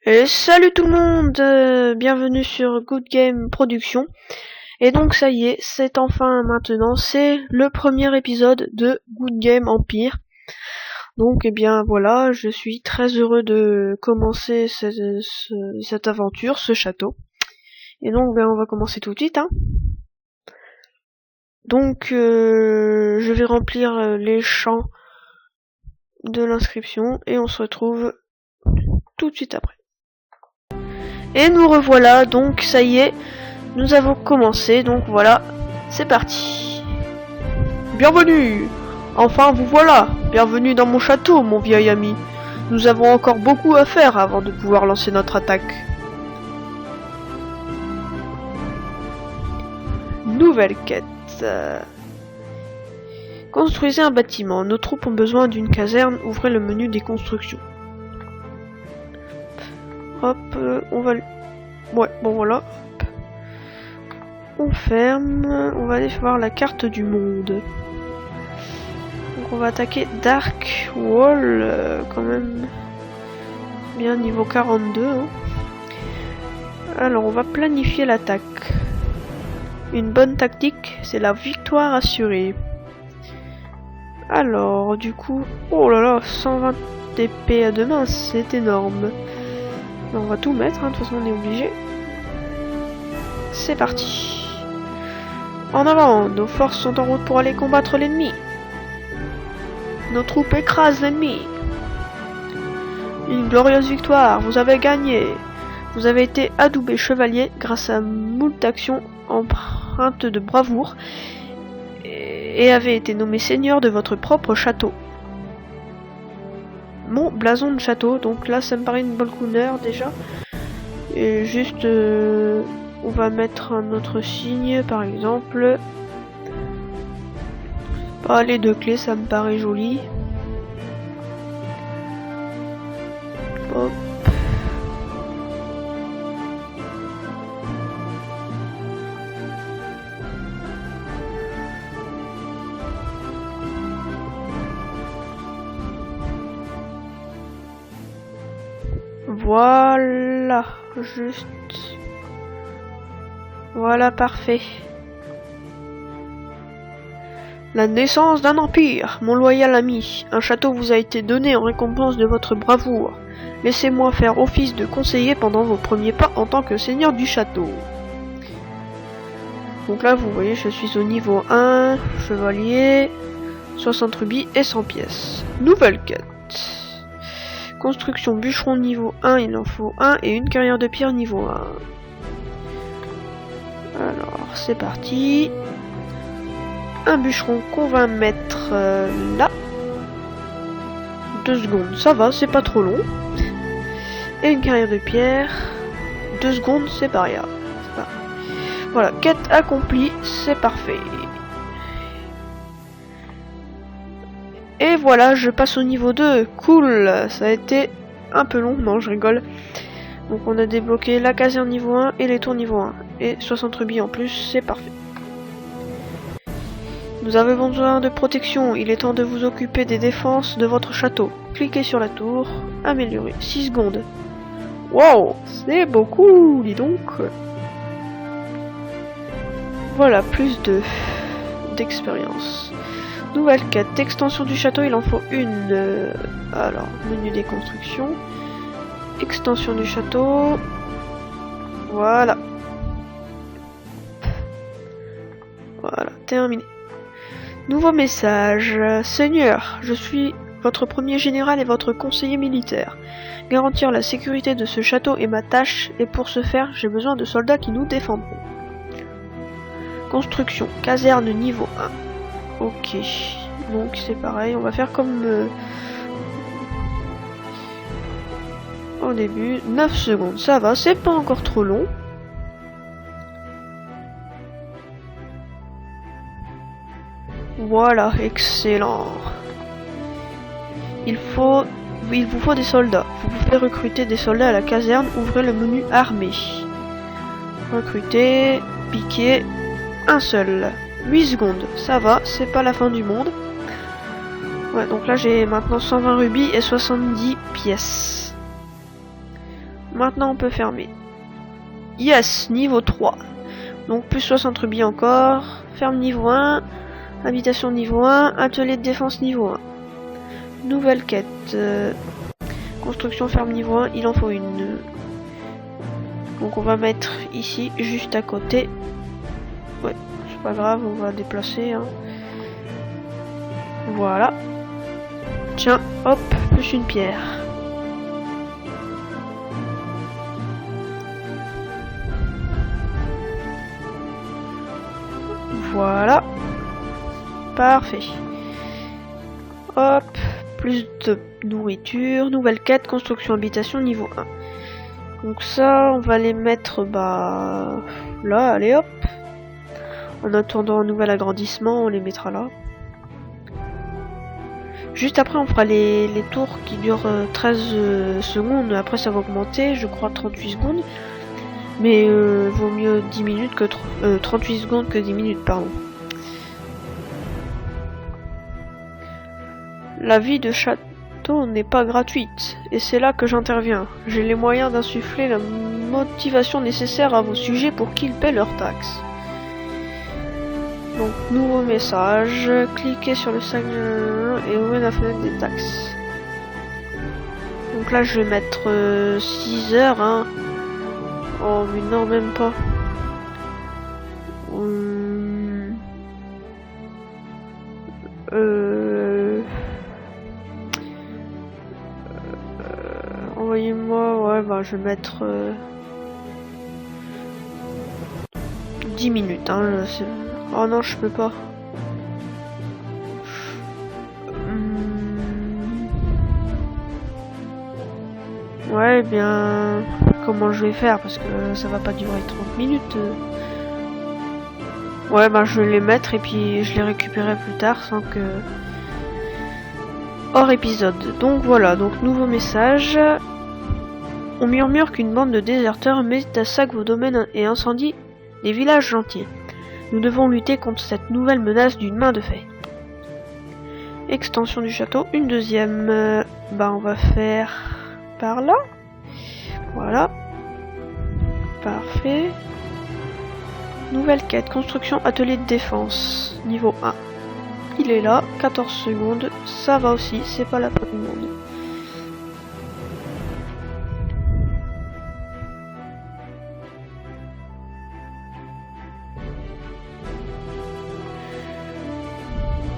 Et salut tout le monde, bienvenue sur Good Game Production. Et donc ça y est, c'est enfin maintenant, c'est le premier épisode de Good Game Empire. Donc eh bien voilà, je suis très heureux de commencer cette aventure, ce château. Et donc on va commencer tout de suite. Donc je vais remplir les champs de l'inscription et on se retrouve tout de suite après. Et nous revoilà, donc ça y est, nous avons commencé, donc voilà, c'est parti. Bienvenue. Enfin vous voilà, bienvenue dans mon château, mon vieil ami. Nous avons encore beaucoup à faire avant de pouvoir lancer notre attaque. Nouvelle quête. Construisez un bâtiment. Nos troupes ont besoin d'une caserne. Ouvrez le menu des constructions. Hop, on va... Ouais, bon voilà. Hop. On ferme. On va aller voir la carte du monde. Donc on va attaquer Dark Wall, quand même. Bien niveau 42. Alors on va planifier l'attaque. Une bonne tactique, c'est la victoire assurée. Alors, du coup... Oh là là, 120 TP à deux mains, c'est énorme. On va tout mettre, de toute façon on est obligé. C'est parti. En avant, nos forces sont en route pour aller combattre l'ennemi. Nos troupes écrasent l'ennemi. Une glorieuse victoire, vous avez gagné. Vous avez été adoubé chevalier grâce à moult actions empreintes de bravoure et avez été nommé seigneur de votre propre château. Mon blason de château, donc là ça me paraît une bonne couleur déjà. Et juste on va mettre un autre signe par exemple. Pas les deux clés, ça me paraît joli. Hop. Voilà, juste. Voilà, parfait. La naissance d'un empire, mon loyal ami. Un château vous a été donné en récompense de votre bravoure. Laissez-moi faire office de conseiller pendant vos premiers pas en tant que seigneur du château. Donc là, vous voyez, je suis au niveau 1, chevalier, 60 rubis et 100 pièces. Nouvelle quête. Construction bûcheron niveau 1, il en faut 1 et une carrière de pierre niveau 1. Alors, c'est parti. Un bûcheron qu'on va mettre là. 2 secondes, ça va, c'est pas trop long. Et une carrière de pierre. 2 secondes, c'est pas grave. Voilà, quête accomplie, c'est parfait. Et voilà, je passe au niveau 2. Cool, ça a été un peu long, non je rigole. Donc on a débloqué la caserne niveau 1 et les tours niveau 1. Et 60 rubis en plus, c'est parfait. Nous avons besoin de protection, il est temps de vous occuper des défenses de votre château. Cliquez sur la tour, améliorer, 6 secondes. Wow, c'est beaucoup, dis donc. Voilà, plus d'expérience. Nouvelle quête, extension du château, il en faut une. Alors, menu des constructions. Extension du château. Voilà. Voilà, terminé. Nouveau message. Seigneur, je suis votre premier général et votre conseiller militaire. Garantir la sécurité de ce château est ma tâche, et pour ce faire, j'ai besoin de soldats qui nous défendront. Construction, caserne niveau 1. Ok, donc c'est pareil, on va faire comme au début. 9 secondes, ça va, c'est pas encore trop long. Voilà, excellent. Il vous faut des soldats. Vous pouvez recruter des soldats à la caserne, ouvrez le menu armée. Recruter, piquer, un seul. 8 secondes, ça va, c'est pas la fin du monde. Ouais, donc là j'ai maintenant 120 rubis et 70 pièces. maintenant on peut fermer. Yes, niveau 3. Donc plus 60 rubis encore. Ferme niveau 1. Habitation niveau 1. Atelier de défense niveau 1. Nouvelle quête. Construction ferme niveau 1. Il en faut une. Donc on va mettre ici, juste à côté. Ouais, c'est pas grave, on va déplacer. Hein. Voilà. Tiens, hop, plus une pierre. Voilà. Parfait. Hop, plus de nourriture, nouvelle quête, construction habitation niveau 1. Donc ça, on va les mettre là, allez hop. En attendant un nouvel agrandissement, on les mettra là. Juste après, on fera les tours qui durent 13 secondes. Après, ça va augmenter, je crois 38 secondes. Mais vaut mieux 10 minutes que 38 secondes que 10 minutes, pardon. La vie de château n'est pas gratuite, et c'est là que j'interviens. J'ai les moyens d'insuffler la motivation nécessaire à vos sujets pour qu'ils paient leurs taxes. Donc, nouveau message, cliquez sur le sac et ouvrez la fenêtre des taxes. Donc là, je vais mettre 6 heures, hein. Oh, mais non, même pas. Envoyez-moi, ouais, bah je vais mettre 10 minutes, hein. Oh non, je peux pas. Ouais, eh bien, comment je vais faire parce que ça va pas durer 30 minutes. Ouais, bah je vais les mettre et puis je les récupérerai plus tard sans que... Hors épisode. Donc voilà, donc nouveau message. On murmure qu'une bande de déserteurs met à sac vos domaines et incendie des villages entiers. Nous devons lutter contre cette nouvelle menace d'une main de fer. Extension du château, une deuxième. Bah on va faire par là. Voilà. Parfait. Nouvelle quête, construction atelier de défense, niveau 1. Il est là, 14 secondes, ça va aussi, c'est pas la fin du monde.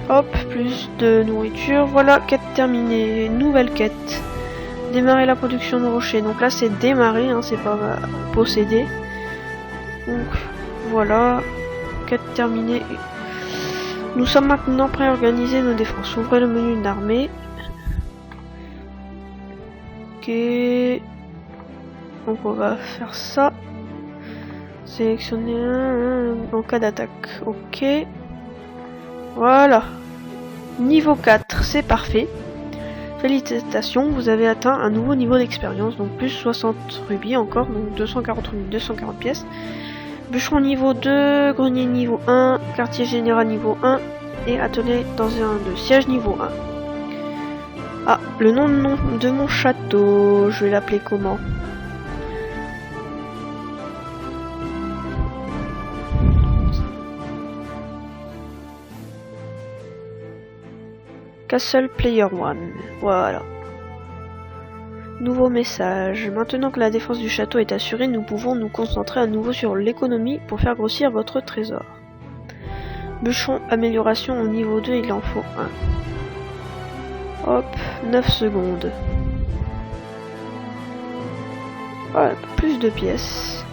Hop, plus de nourriture, voilà, quête terminée, nouvelle quête. Démarrer la production de rochers, donc là c'est démarrer, hein, c'est pas posséder. Donc voilà, quête terminée. Nous sommes maintenant prêts à organiser nos défenses. Ouvrez le menu d'armée. Ok. Donc on va faire ça. Sélectionner un en cas d'attaque. Ok. Voilà. Niveau 4, c'est parfait. Félicitations, vous avez atteint un nouveau niveau d'expérience. Donc plus 60 rubis encore. Donc 240 rubis, 240 pièces. Bûcheron niveau 2, grenier niveau 1, quartier général niveau 1 et atelier dans un de siège niveau 1. Ah, le nom de mon château, je vais l'appeler comment? Castle Player One, voilà. Nouveau message. Maintenant que la défense du château est assurée, nous pouvons nous concentrer à nouveau sur l'économie pour faire grossir votre trésor. Bûcheron, amélioration au niveau 2, il en faut 1. Hop, 9 secondes. Voilà, plus de pièces.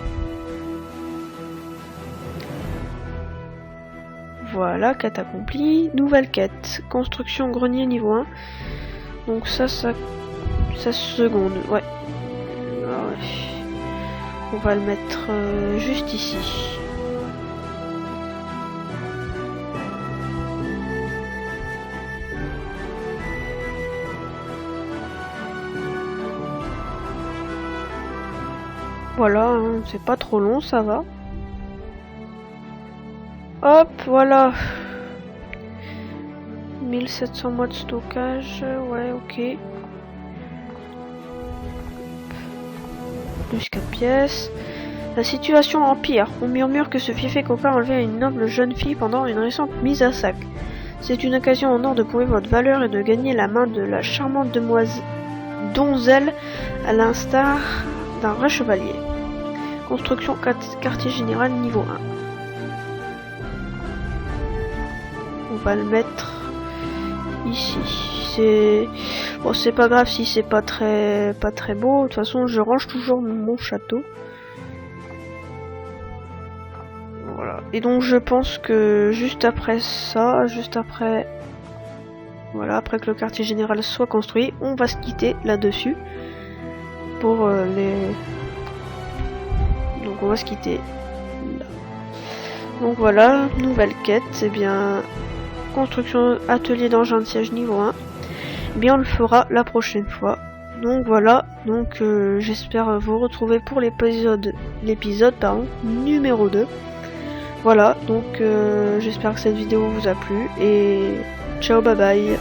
Voilà, quête accomplie. Nouvelle quête. Construction grenier niveau 1. Donc ça 16 secondes, ouais. Ah ouais. On va le mettre juste ici. Voilà, hein, c'est pas trop long, ça va. Hop, voilà. 1700 mois de stockage, ouais, ok. plus 4 pièces. La situation empire. On murmure que ce fiefé copain a enlevé une noble jeune fille pendant une récente mise à sac. C'est une occasion en or de prouver votre valeur et de gagner la main de la charmante donzelle à l'instar d'un vrai chevalier. Construction quartier général niveau 1. On va le mettre ici. C'est pas grave si c'est pas très beau. De toute façon, je range toujours mon château. Voilà. Et donc je pense que juste après ça, voilà, après que le quartier général soit construit, on va se quitter là-dessus pour donc on va se quitter là. Donc voilà, nouvelle quête, c'est bien construction atelier d'engin de siège niveau 1. Eh bien on le fera la prochaine fois. Donc voilà, donc j'espère vous retrouver pour l'épisode numéro 2. Voilà, donc j'espère que cette vidéo vous a plu et ciao, bye bye.